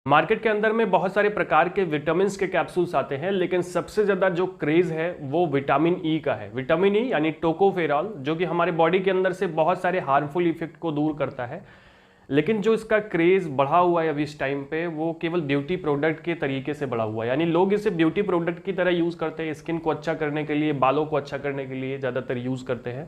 Market के अंदर में बहुत सारे प्रकार के विटामिन के कैप्सूल्स आते हैं, लेकिन सबसे ज्यादा जो क्रेज है वो विटामिन ई का है। विटामिन ई यानी टोकोफेरॉल, जो कि हमारे बॉडी के अंदर से बहुत सारे हार्मफुल इफेक्ट को दूर करता है। लेकिन जो इसका क्रेज बढ़ा हुआ है अभी इस टाइम पे, वो केवल ब्यूटी प्रोडक्ट के तरीके से बढ़ा हुआ है। यानी लोग इसे ब्यूटी प्रोडक्ट की तरह यूज करते हैं, स्किन को अच्छा करने के लिए, बालों को अच्छा करने के लिए ज्यादातर यूज करते हैं।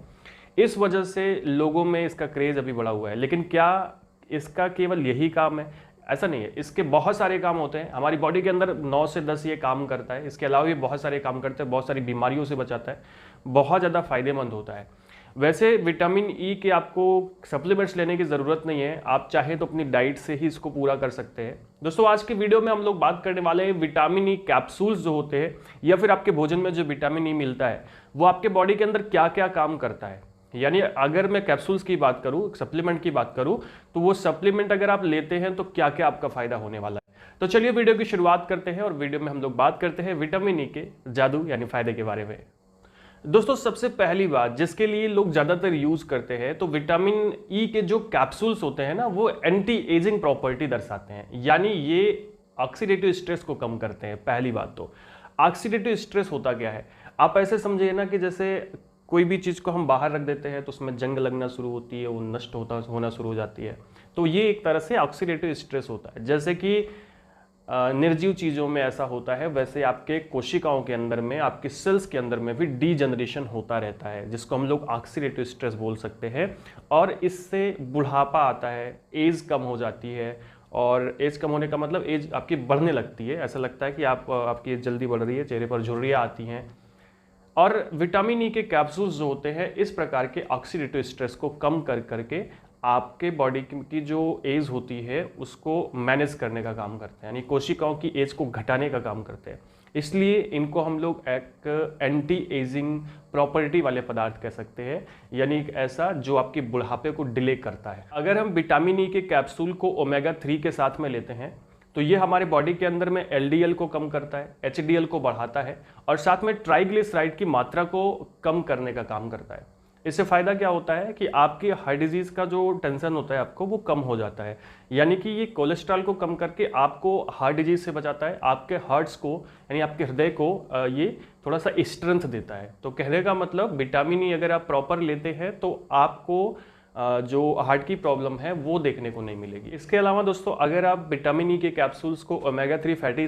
इस वजह से लोगों में इसका क्रेज अभी बढ़ा हुआ है। लेकिन क्या इसका केवल यही काम है? ऐसा नहीं है, इसके बहुत सारे काम होते हैं। हमारी बॉडी के अंदर 9 से 10 ये काम करता है। इसके अलावा भी बहुत सारे काम करते हैं, बहुत सारी बीमारियों से बचाता है, बहुत ज़्यादा फायदेमंद होता है। वैसे विटामिन ई के आपको सप्लीमेंट्स लेने की ज़रूरत नहीं है, आप चाहे तो अपनी डाइट से ही इसको पूरा कर सकते हैं। दोस्तों, आज के वीडियो में हम लोग बात करने वाले हैं विटामिन ई कैप्सूल्स जो होते हैं, या फिर आपके भोजन में जो विटामिन ई मिलता है वो आपके बॉडी के अंदर क्या क्या काम करता है। यानी अगर मैं कैप्सूल्स की बात करूं, सप्लीमेंट की बात करूं, तो वो सप्लीमेंट अगर आप लेते हैं तो क्या क्या आपका फायदा होने वाला है। तो चलिए वीडियो की शुरुआत करते हैं और वीडियो में हम लोग बात करते हैं विटामिन ई के जादू यानी फायदे के बारे में। दोस्तों, सबसे पहली बात जिसके लिए लोग ज्यादातर यूज करते हैं, तो विटामिन ई के जो कैप्सूल्स होते हैं ना, वो एंटी एजिंग प्रॉपर्टी दर्शाते हैं। यानी ये ऑक्सीडेटिव स्ट्रेस को कम करते हैं। पहली बात तो ऑक्सीडेटिव स्ट्रेस होता क्या है, आप ऐसे समझिए ना कि जैसे कोई भी चीज़ को हम बाहर रख देते हैं तो उसमें जंग लगना शुरू होती है, वो नष्ट होना शुरू हो जाती है। तो ये एक तरह से ऑक्सीडेटिव स्ट्रेस होता है। जैसे कि निर्जीव चीज़ों में ऐसा होता है, वैसे आपके कोशिकाओं के अंदर में, आपके सेल्स के अंदर में भी डीजनरेशन होता रहता है, जिसको हम लोग ऑक्सीडेटिव स्ट्रेस बोल सकते हैं। और इससे बुढ़ापा आता है, एज कम हो जाती है। और एज कम होने का मतलब एज आपकी बढ़ने लगती है, ऐसा लगता है कि आपकी एज जल्दी बढ़ रही है, चेहरे पर झुर्रियाँ आती हैं। और विटामिन ई के कैप्सूल्स जो होते हैं, इस प्रकार के ऑक्सीडेटिव स्ट्रेस को कम कर करके आपके बॉडी की जो एज होती है उसको मैनेज करने का काम करते हैं, यानी कोशिकाओं की एज को घटाने का काम करते हैं। इसलिए इनको हम लोग एक एंटी एजिंग प्रॉपर्टी वाले पदार्थ कह सकते हैं, यानी एक ऐसा जो आपके बुढ़ापे को डिले करता है। अगर हम विटामिन ई के कैप्सूल को ओमेगा 3 के साथ में लेते हैं तो ये हमारे बॉडी के अंदर में एलडीएल को कम करता है, एचडीएल को बढ़ाता है, और साथ में ट्राइग्लिसराइड की मात्रा को कम करने का काम करता है। इससे फायदा क्या होता है कि आपकी हार्ट डिजीज का जो टेंशन होता है आपको, वो कम हो जाता है। यानी कि ये कोलेस्ट्रॉल को कम करके आपको हार्ट डिजीज से बचाता है, आपके हार्ट्स को यानी आपके हृदय को ये थोड़ा सा स्ट्रेंथ देता है। तो कहने का मतलब विटामिन ई अगर आप प्रॉपर लेते हैं तो आपको जो हार्ट की प्रॉब्लम है वो देखने को नहीं मिलेगी। इसके अलावा दोस्तों, अगर आप विटामिन ई के कैप्सूल्स को ओमेगा 3 फैटी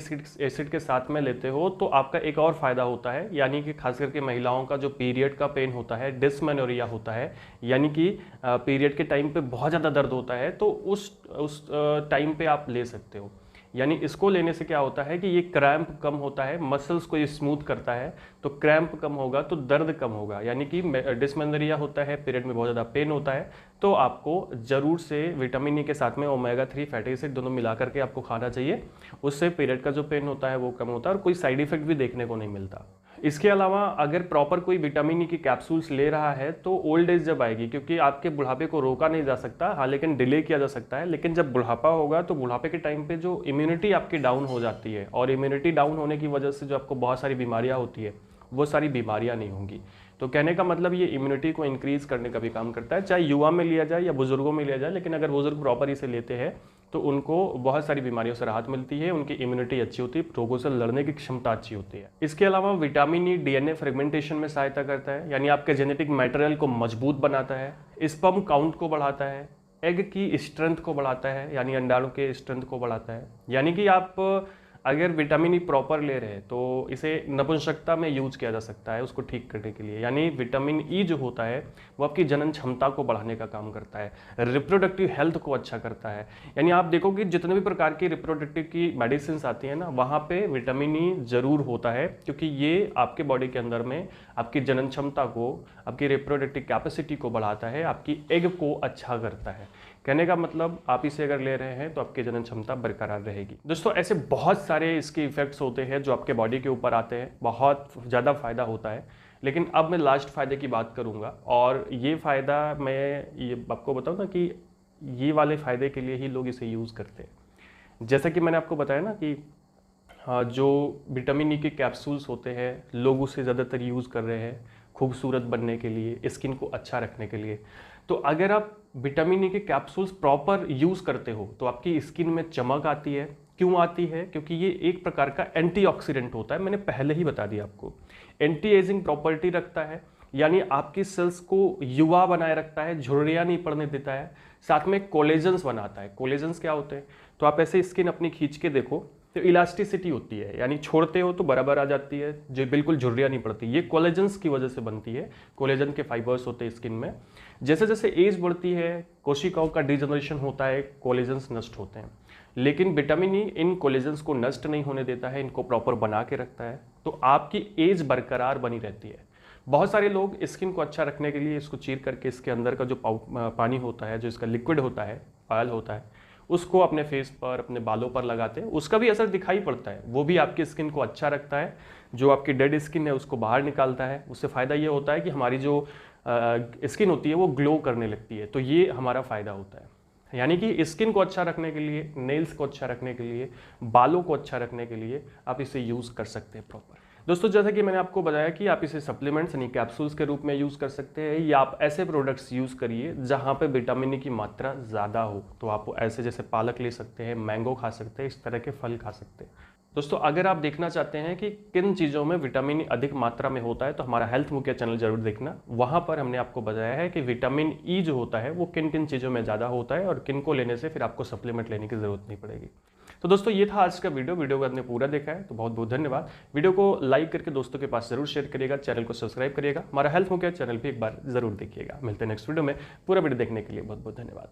एसिड के साथ में लेते हो तो आपका एक और फायदा होता है, यानी कि खास करके महिलाओं का जो पीरियड का पेन होता है, डिस्मेनोरिया होता है, यानी कि पीरियड के टाइम पे बहुत ज़्यादा दर्द होता है, तो उस टाइम पे आप ले सकते हो। यानी इसको लेने से क्या होता है कि ये क्रैम्प कम होता है, मसल्स को ये स्मूथ करता है, तो क्रैम्प कम होगा तो दर्द कम होगा। यानी कि डिस्मेनोरिया होता है, पीरियड में बहुत ज़्यादा पेन होता है, तो आपको ज़रूर से विटामिन ई के साथ में ओमेगा 3 फैटी एसिड दोनों मिला करके आपको खाना चाहिए। उससे पीरियड का जो पेन होता है वो कम होता है और कोई साइड इफेक्ट भी देखने को नहीं मिलता। इसके अलावा अगर प्रॉपर कोई विटामिन ई की कैप्सूल्स ले रहा है तो ओल्ड एज जब आएगी, क्योंकि आपके बुढ़ापे को रोका नहीं जा सकता, हाँ लेकिन डिले किया जा सकता है। लेकिन जब बुढ़ापा होगा तो बुढ़ापे के टाइम पे जो इम्यूनिटी आपकी डाउन हो जाती है, और इम्यूनिटी डाउन होने की वजह से जो आपको बहुत सारी बीमारियाँ होती है, वो सारी बीमारियाँ नहीं होंगी। तो कहने का मतलब ये इम्यूनिटी को इंक्रीज करने का भी काम करता है, चाहे युवा में लिया जाए या बुजुर्गों में लिया जाए। लेकिन अगर बुजुर्ग प्रॉपर इसे लेते हैं तो उनको बहुत सारी बीमारियों से राहत मिलती है, उनकी इम्यूनिटी अच्छी होती है, रोगों से लड़ने की क्षमता अच्छी होती है। इसके अलावा विटामिन ई डीएनए फ्रेगमेंटेशन में सहायता करता है, यानी आपके जेनेटिक मटेरियल को मजबूत बनाता है, स्पर्म काउंट को बढ़ाता है, एग की स्ट्रेंथ को बढ़ाता है, यानी अंडाणु के स्ट्रेंथ को बढ़ाता है। यानी कि आप अगर विटामिन ई प्रॉपर ले रहे हैं तो इसे नपुंसकता में यूज किया जा सकता है उसको ठीक करने के लिए। यानी विटामिन ई जो होता है वो आपकी जनन क्षमता को बढ़ाने का काम करता है, रिप्रोडक्टिव हेल्थ को अच्छा करता है। यानी आप देखो कि जितने भी प्रकार की रिप्रोडक्टिव की मेडिसिन आती है ना, वहाँ पे विटामिन ई जरूर होता है, क्योंकि ये आपके बॉडी के अंदर में आपकी जनन क्षमता को, आपकी रिप्रोडक्टिव कैपेसिटी को बढ़ाता है, आपकी एग को अच्छा करता है। कहने का मतलब आप इसे अगर ले रहे हैं तो आपकी जनन क्षमता बरकरार रहेगी। दोस्तों, ऐसे बहुत सारे इसके इफेक्ट्स होते हैं जो आपके बॉडी के ऊपर आते हैं, बहुत ज़्यादा फायदा होता है। लेकिन अब मैं लास्ट फायदे की बात करूंगा, और ये फ़ायदा मैं ये आपको बताऊँ ना कि ये वाले फ़ायदे के लिए ही लोग इसे यूज़ करते हैं। जैसा कि मैंने आपको बताया ना कि जो विटामिन ई के कैप्सूल्स होते हैं लोग उसे ज़्यादातर यूज़ कर रहे हैं खूबसूरत बनने के लिए, स्किन को अच्छा रखने के लिए। तो अगर आप विटामिन ई के कैप्सूल्स प्रॉपर यूज़ करते हो तो आपकी स्किन में चमक आती है, क्यों आती है? क्योंकि ये एक प्रकार का एंटीऑक्सीडेंट होता है, मैंने पहले ही बता दिया आपको। एंटी एजिंग प्रॉपर्टी रखता है, यानी आपकी सेल्स को युवा बनाए रखता है, झुर्रियाँ नहीं पड़ने देता है। साथ में कोलेजन्स बनाता है। कोलेजन्स क्या होते हैं? तो आप ऐसे स्किन अपनी खींच के देखो तो इलास्टिसिटी होती है, यानी छोड़ते हो तो बराबर आ जाती है, जो बिल्कुल झुर्रियाँ नहीं पड़ती। ये कोलेजन्स की वजह से बनती है। कोलेजन के फाइबर्स होते हैं स्किन में। जैसे जैसे एज बढ़ती है, कोशिकाओं का डिजनरेशन होता है, कोलेजन्स नष्ट होते हैं। लेकिन विटामिन ई इन कोलेजन्स को नष्ट नहीं होने देता है, इनको प्रॉपर बना के रखता है, तो आपकी एज बरकरार बनी रहती है। बहुत सारे लोग स्किन को अच्छा रखने के लिए इसको चीर करके इसके अंदर का जो पानी होता है, जो इसका लिक्विड होता है, ऑयल होता है, उसको अपने फेस पर, अपने बालों पर लगाते हैं। उसका भी असर दिखाई पड़ता है, वो भी आपकी स्किन को अच्छा रखता है। जो आपकी डेड स्किन है उसको बाहर निकालता है। उससे फ़ायदा ये होता है कि हमारी जो स्किन होती है वो ग्लो करने लगती है, तो ये हमारा फ़ायदा होता है। यानी कि स्किन को अच्छा रखने के लिए, नेल्स को अच्छा रखने के लिए, बालों को अच्छा रखने के लिए आप इसे यूज़ कर सकते हैं प्रॉपर। दोस्तों, जैसा कि मैंने आपको बताया कि आप इसे सप्लीमेंट्स यानी कैप्सूल्स के रूप में यूज़ कर सकते हैं, या आप ऐसे प्रोडक्ट्स यूज़ करिए जहाँ पे विटामिन ई की मात्रा ज़्यादा हो। तो आप ऐसे जैसे पालक ले सकते हैं, मैंगो खा सकते हैं, इस तरह के फल खा सकते हैं। दोस्तों, अगर आप देखना चाहते हैं कि किन चीज़ों में विटामिन ई अधिक मात्रा में होता है, तो हमारा हेल्थ मुख्य चैनल जरूर देखना। वहाँ पर हमने आपको बताया है कि विटामिन ई जो होता है वो किन किन चीज़ों में ज़्यादा होता है और किन को लेने से फिर आपको सप्लीमेंट लेने की ज़रूरत नहीं पड़ेगी। तो दोस्तों, ये था आज का वीडियो को आपने पूरा देखा है तो बहुत बहुत धन्यवाद। वीडियो को लाइक करके दोस्तों के पास जरूर शेयर करिएगा, चैनल को सब्सक्राइब करिएगा, हमारा हेल्थ मुख्य चैनल भी एक बार जरूर देखिएगा। मिलते हैं नेक्स्ट वीडियो में। पूरा वीडियो देखने के लिए बहुत बहुत धन्यवाद।